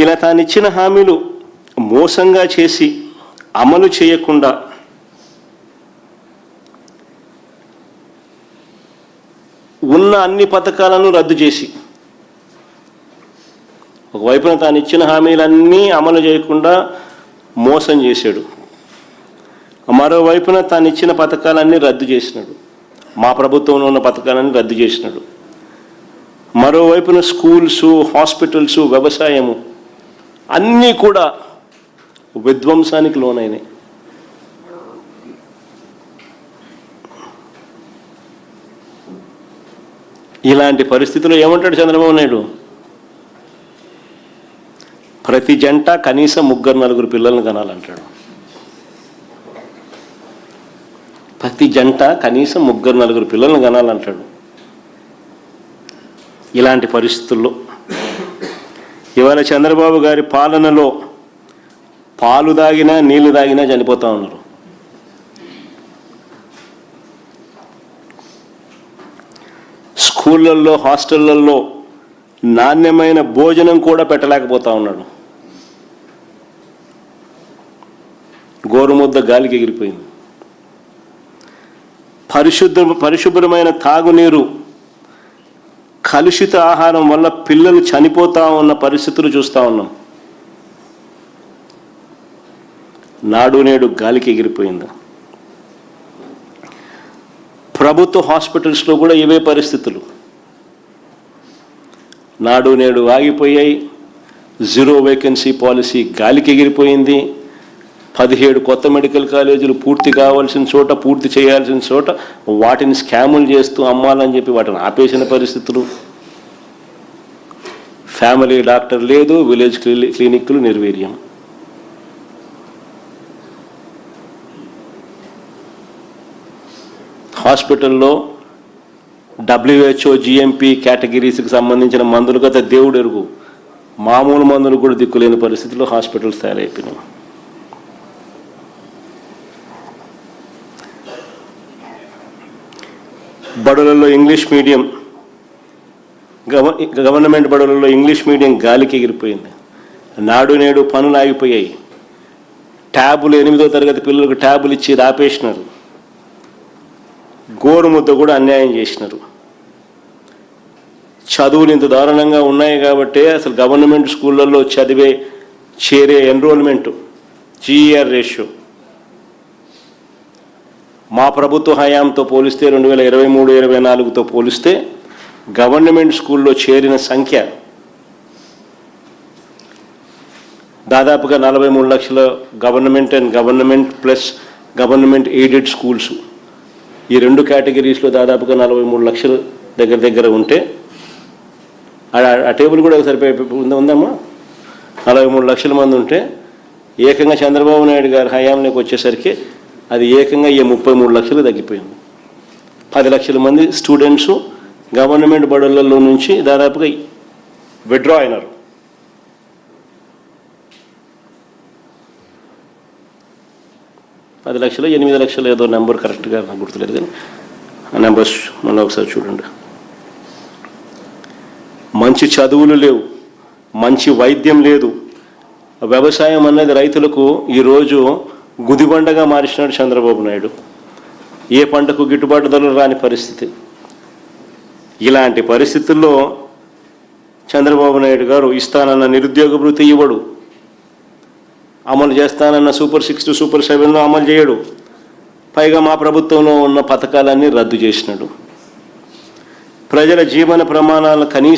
ఇలా తానిచ్చిన హామీలు మోసంగా చేసి అమలు చేయకుండా ఉన్న అన్ని పథకాలను రద్దు చేసి, ఒకవైపున తాను ఇచ్చిన హామీలన్నీ అమలు చేయకుండా మోసం చేశాడు, మరోవైపున తాను ఇచ్చిన పథకాలన్నీ రద్దు చేసినాడు, మా ప్రభుత్వంలో ఉన్న పథకాలన్నీ రద్దు చేసినాడు. మరోవైపున స్కూల్సు, హాస్పిటల్సు, వ్యవసాయము అన్నీ కూడా విధ్వంసానికి లోనైనాయి. ఇలాంటి పరిస్థితుల్లో ఏమంటాడు చంద్రబాబు నాయుడు? ప్రతి జంట కనీసం 3-4 పిల్లలను కనాలంటాడు. ప్రతి జంట కనీసం 3-4 పిల్లలను కనాలంటాడు. ఇలాంటి పరిస్థితుల్లో ఇవాళ చంద్రబాబు గారి పాలనలో పాలు దాగినా నీళ్లు దాగినా చనిపోతూ ఉన్నారు. స్కూళ్ళల్లో, హాస్టళ్లలో నాణ్యమైన భోజనం కూడా పెట్టలేకపోతా ఉన్నాడు. గోరుముద్ద గాలికి ఎగిరిపోయింది. పరిశుభ్రమైన తాగునీరు, కలుషిత ఆహారం వల్ల పిల్లలు చనిపోతూ ఉన్న పరిస్థితులు చూస్తూ ఉన్నాం. నాడు నేడు గాలికి ఎగిరిపోయింది. ప్రభుత్వ హాస్పిటల్స్లో కూడా ఇవే పరిస్థితులు. నాడు నేడు ఆగిపోయాయి. 0 వేకెన్సీ పాలసీ గాలికి ఎగిరిపోయింది. 17 కొత్త మెడికల్ కాలేజీలు పూర్తి కావాల్సిన చోట, పూర్తి చేయాల్సిన చోట వాటిని స్కాములు చేస్తూ అమ్మాలని చెప్పి వాటిని ఆపేసిన పరిస్థితులు. ఫ్యామిలీ డాక్టర్ లేదు, విలేజ్ క్లినిక్లు నిర్వీర్యం. హాస్పిటల్లో WHO, GMP కేటగిరీస్కి సంబంధించిన మందులు గత దేవుడు ఎరుగు, మామూలు మందులు కూడా దిక్కులేని పరిస్థితుల్లో హాస్పిటల్స్ తయారైపోయినాయి. బడులలో ఇంగ్లీష్ మీడియం, గవర్నమెంట్ బడులలో ఇంగ్లీష్ మీడియం గాలికి ఎగిరిపోయింది. నాడు నేడు పనులు ఆగిపోయాయి. ట్యాబులు 8వ తరగతి పిల్లలకు ట్యాబులు ఇచ్చి ఆపేసినారు. గోరుముద్ద కూడా అన్యాయం చేసినారు. చదువులు ఇంత దారుణంగా ఉన్నాయి కాబట్టి అసలు గవర్నమెంట్ స్కూళ్ళల్లో చేరే ఎన్రోల్మెంటు, GER రేషియో మా ప్రభుత్వ హయాంతో పోలిస్తే 2023-24తో పోలిస్తే గవర్నమెంట్ స్కూల్లో చేరిన సంఖ్య దాదాపుగా 43 లక్షల government and government plus government aided schools, ఈ 2 కేటగిరీస్లో దాదాపుగా 43 లక్షలు దగ్గర ఉంటే, ఆ టేబుల్ కూడా సరిపోయి ఉందమ్మా, 43 లక్షల మంది ఉంటే ఏకంగా చంద్రబాబు నాయుడు గారి హయాంలోకి వచ్చేసరికి అది ఏకంగా 33 లక్షలు తగ్గిపోయింది. 10 లక్షల మంది స్టూడెంట్స్ గవర్నమెంట్ బడులలో నుంచి దాదాపుగా విత్డ్రా అయినారు. పది లక్షలు 8 లక్షలు ఏదో నెంబర్ కరెక్ట్గా నాకు గుర్తులేదు, కానీ ఆ నెంబర్స్ మనం ఒకసారి చూడండి. మంచి చదువులు లేవు, మంచి వైద్యం లేదు. వ్యవసాయం అనేది రైతులకు ఈరోజు గుదిబండగా మార్చినాడు చంద్రబాబు నాయుడు. ఏ పంటకు గిట్టుబాటు ధరలు రాని పరిస్థితి. ఇలాంటి పరిస్థితుల్లో చంద్రబాబు నాయుడు గారు ఇస్తానన్న నిరుద్యోగ భృతి ఇవ్వడు, అమలు చేస్తానన్న సూపర్ 6, సూపర్ 7లో అమలు చేయడు. పైగా మా ప్రభుత్వంలో ఉన్న పథకాలన్నీ రద్దు చేసినాడు. ప్రజల జీవన ప్రమాణాల కనీస